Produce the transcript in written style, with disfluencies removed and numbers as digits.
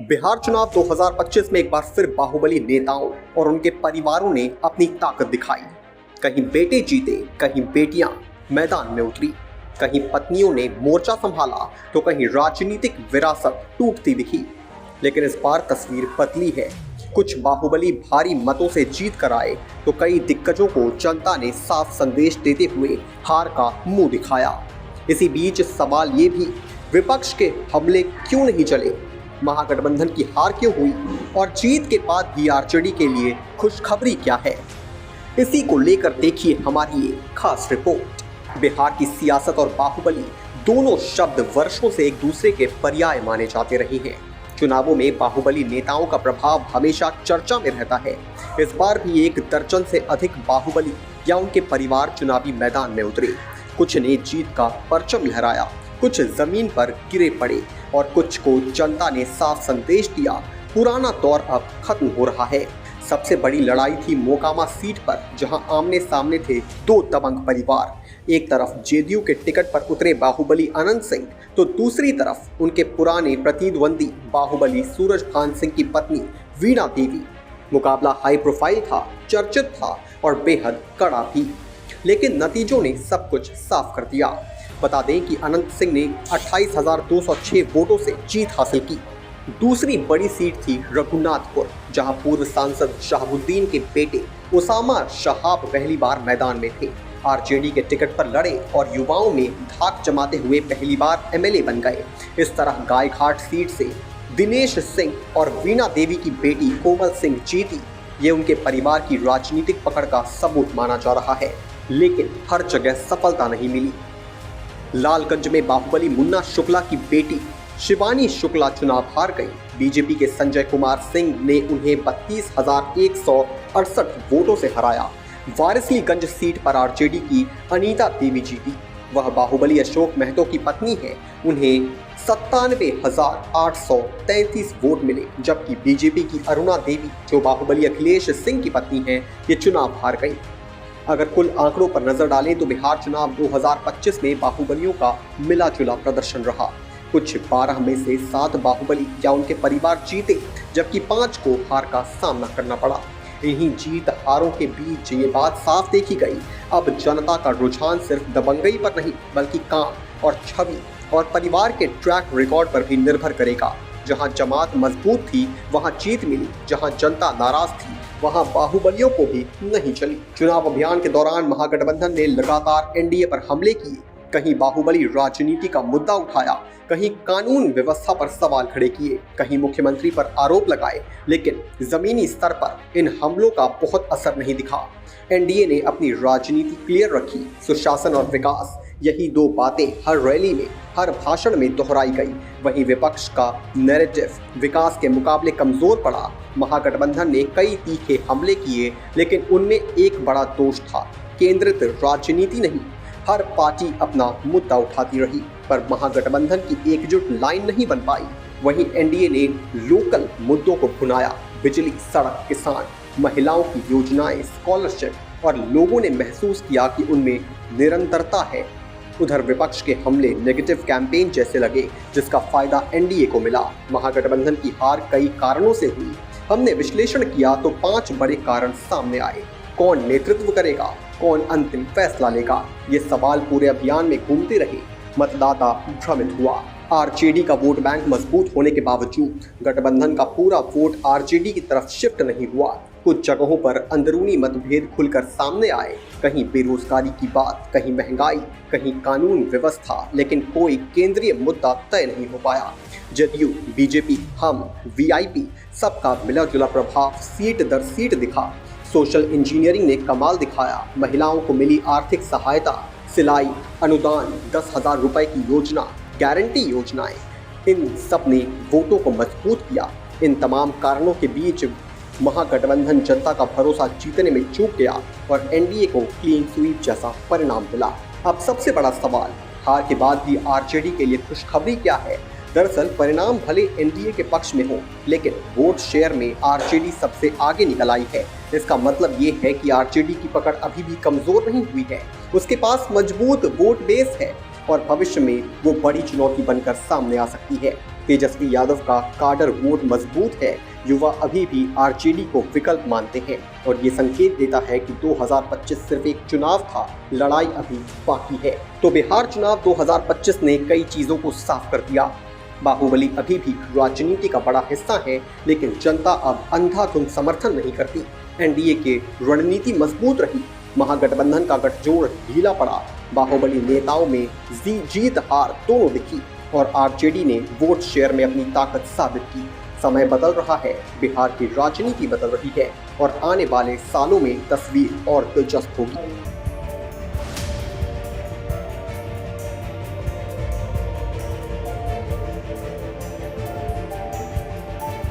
बिहार चुनाव 2025 में एक बार फिर बाहुबली नेताओं और उनके परिवारों ने अपनी ताकत दिखाई। कहीं बेटे जीते, कहीं बेटियां मैदान में उतरी, कहीं पत्नियों ने मोर्चा संभाला तो कहीं राजनीतिक विरासत टूटती दिखी। लेकिन इस बार तस्वीर बदली है। कुछ बाहुबली भारी मतों से जीत कर आए तो कई दिग्गजों को जनता ने साफ संदेश देते हुए हार का मुंह दिखाया। इसी बीच सवाल ये भी, विपक्ष के हमले क्यों नहीं चले, महागठबंधन की हार क्यों हुई और जीत के बाद भी आरजेडी के लिए खुशखबरी क्या है, इसी को लेकर देखिए हमारी ये खास रिपोर्ट। बिहार की सियासत और बाहुबली दोनों शब्द वर्षों से एक दूसरे के पर्याय माने जाते रहे हैं। चुनावों में बाहुबली नेताओं का प्रभाव हमेशा चर्चा में रहता है। इस बार भी एक दर्जन से अधिक बाहुबली या उनके परिवार चुनावी मैदान में उतरे। कुछ ने जीत का परचम लहराया, कुछ जमीन पर गिरे पड़े और कुछ को जनता ने साफ संदेश दिया, पुराना दौर अब खत्म हो रहा है। सबसे बड़ी लड़ाई थी मोकामा सीट पर, जहां आमने सामने थे दो दबंग परिवार। एक तरफ जेडीयू के टिकट पर उतरे बाहुबली अनंत सिंह तो दूसरी तरफ उनके पुराने प्रतिद्वंदी बाहुबली सूरजभान सिंह की पत्नी वीणा देवी। मुकाबला हाई प्रोफाइल था, चर्चित था और बेहद कड़ा भी, लेकिन नतीजों ने सब कुछ साफ कर दिया। बता दें कि अनंत सिंह ने 28,206 वोटों से जीत हासिल की। दूसरी बड़ी सीट थी रघुनाथपुर, जहां पूर्व सांसद शहाबुद्दीन के बेटे उसामा शहाब पहली बार मैदान में थे। आरजेडी के टिकट पर लड़े और युवाओं में धाक जमाते हुए पहली बार एमएलए बन गए। इस तरह गायघाट सीट से दिनेश सिंह और वीणा देवी की बेटी कोमल सिंह जीती। ये उनके परिवार की राजनीतिक पकड़ का सबूत माना जा रहा है, लेकिन हर जगह सफलता नहीं मिली। लालगंज में बाहुबली मुन्ना शुक्ला की बेटी शिवानी शुक्ला चुनाव हार गई। बीजेपी के संजय कुमार सिंह ने उन्हें 32,168 वोटों से हराया। वारिसलीगंज सीट पर आरजेडी की अनीता देवी जीती। वह बाहुबली अशोक महतो की पत्नी है। उन्हें 97,833 वोट मिले, जबकि बीजेपी की अरुणा देवी, जो बाहुबली अखिलेश सिंह की पत्नी है, ये चुनाव हार गई। अगर कुल आंकड़ों पर नजर डालें तो बिहार चुनाव 2025 में बाहुबलियों का मिला जुला प्रदर्शन रहा। कुछ 12 में से 7 बाहुबली या उनके परिवार जीते, जबकि 5 को हार का सामना करना पड़ा। इन्हीं जीत हारों के बीच ये बात साफ देखी गई, अब जनता का रुझान सिर्फ दबंगई पर नहीं बल्कि काम और छवि और परिवार के ट्रैक रिकॉर्ड पर भी निर्भर करेगा। जहां जमात मजबूत थी वहां जीत मिली, जहां जनता नाराज थी वहां बाहुबलियों को भी नहीं चली। चुनाव अभियान के दौरान महागठबंधन ने लगातार एनडीए पर हमले किए। कहीं बाहुबली राजनीति का मुद्दा उठाया, कहीं कानून व्यवस्था पर सवाल खड़े किए, कहीं मुख्यमंत्री पर आरोप लगाए, लेकिन जमीनी स्तर पर इन हमलों का बहुत असर नहीं दिखा। एनडीए ने अपनी राजनीति क्लियर रखी, सुशासन और विकास, यही दो बातें हर रैली में, हर भाषण में दोहराई गई। वहीं विपक्ष का नैरेटिव विकास के मुकाबले कमजोर पड़ा। महागठबंधन ने कई तीखे हमले किए, लेकिन उनमें एक बड़ा दोष था, केंद्रित राजनीति नहीं। हर पार्टी अपना मुद्दा उठाती रही, पर महागठबंधन की एकजुट लाइन नहीं बन पाई। वहीं एनडीए ने लोकल मुद्दों को भुनाया, बिजली, सड़क, किसान, महिलाओं की योजनाएं, स्कॉलरशिप, और लोगों ने महसूस किया कि उनमें निरंतरता है। उधर विपक्ष के हमले नेगेटिव कैंपेन जैसे लगे, जिसका फायदा एनडीए को मिला। महागठबंधन की हार कई कारणों से हुई। हमने विश्लेषण किया तो 5 बड़े कारण सामने आए। कौन नेतृत्व करेगा, कौन अंतिम फैसला लेगा, ये सवाल पूरे अभियान में घूमते रहे। मतदाता भ्रमित हुआ। आरजेडी का वोट बैंक मजबूत होने के बावजूद गठबंधन का पूरा वोट आरजेडी की तरफ शिफ्ट नहीं हुआ। कुछ जगहों पर अंदरूनी मतभेद खुलकर सामने आए। कहीं बेरोजगारी की बात, कहीं महंगाई, कहीं कानून व्यवस्था, लेकिन कोई केंद्रीय मुद्दा तय नहीं हो पाया। जेडीयू, बीजेपी, हम, वीआईपी, सबका मिला जुला प्रभाव सीट दर सीट दिखा। सोशल इंजीनियरिंग ने कमाल दिखाया। महिलाओं को मिली आर्थिक सहायता, सिलाई, अनुदान, 10,000 रुपए की योजना, गारंटी योजनाएं, इन सब ने वोटों को मजबूत किया। इन तमाम कारणों के बीच महागठबंधन जनता का भरोसा जीतने में चूक गया और एनडीए को क्लीन स्वीप जैसा परिणाम मिला। अब सबसे बड़ा सवाल, हार के बाद भी आरजेडी के लिए खुशखबरी क्या है? दरअसल परिणाम भले एनडीए के पक्ष में हो, लेकिन वोट शेयर में आरजेडी सबसे आगे निकल आई है। इसका मतलब ये है कि आरजेडी की पकड़ अभी भी कमजोर नहीं हुई है। उसके पास मजबूत वोट बेस है और भविष्य में वो बड़ी चुनौती बनकर सामने आ सकती है। तेजस्वी यादव का काडर वोट मजबूत है, युवा अभी भी आरजेडी को विकल्प मानते हैं और ये संकेत देता है कि 2025 सिर्फ एक चुनाव था, लड़ाई अभी बाकी है। तो बिहार चुनाव 2025 ने कई चीजों को साफ कर दिया। बाहुबली अभी भी राजनीति का बड़ा हिस्सा है, लेकिन जनता अब अंधाधुंध समर्थन नहीं करती। एनडीए की रणनीति मजबूत रही, महागठबंधन का गठजोड़ ढीला पड़ा, बाहुबली नेताओं में जीत हार दोनों दिखी और आरजेडी ने वोट शेयर में अपनी ताकत साबित की। समय बदल रहा है, बिहार की राजनीति बदल रही है और आने वाले सालों में तस्वीर और दिलचस्प होगी।